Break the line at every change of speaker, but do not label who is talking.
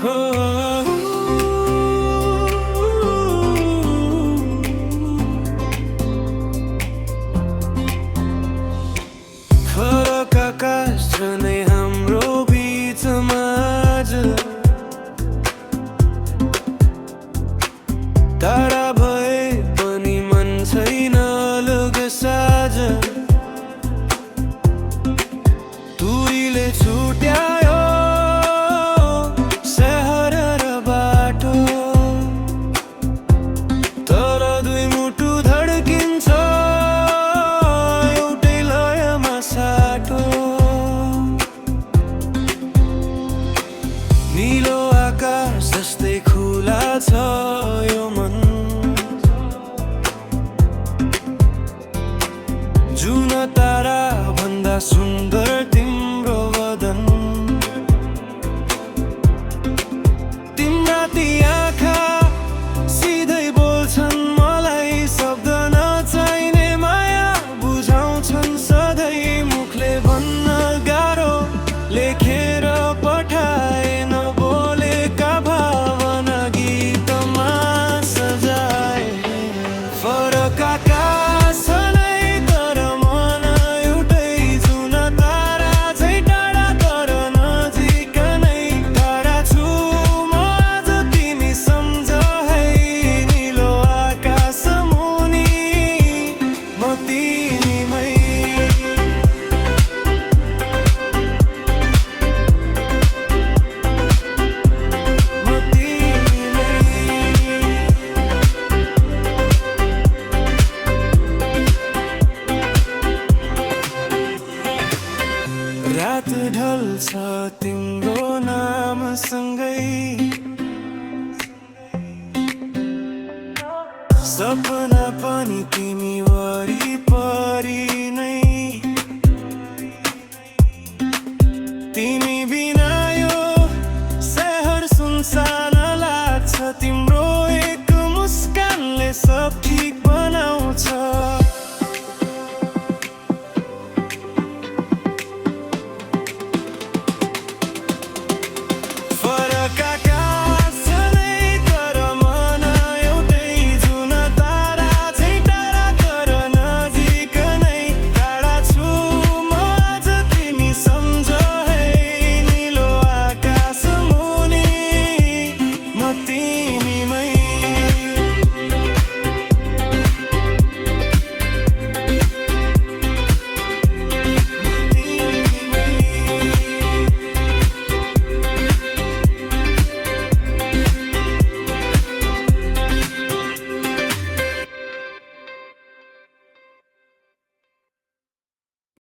फरक आकाश छ नै हाम्रो बीचमा आज, तारा भए पनि मन छैन अलग साझ। तुरीले छुट्यायो सहर र बाटो, तर दुई मुटु धड्किन्छ एउटै लयमा साटो। नीलो आकाश जस्तै खुला छ यो मन, जुन तारा भन्दा सुन्दर तिम्रो वदन। तिम्रा ती आँखा सिधै बोल्छन् मलाई, शब्द नचाहिने माया बुझाउँछन् सधैँ। मुखले भन्न गाह्रो, लेखेर पठाए नबोलेका भावना गीतमा सजाए। फरक आकाश छ नै तर मन एउटै, जुन तारा झै टाढा तर नजिक नै। टाढा छु म आज तिमी सम्झ है, नीलो आकाश मुनि म तिमीमै। रात ढल्छ तिम्रो नामसँगै, सपना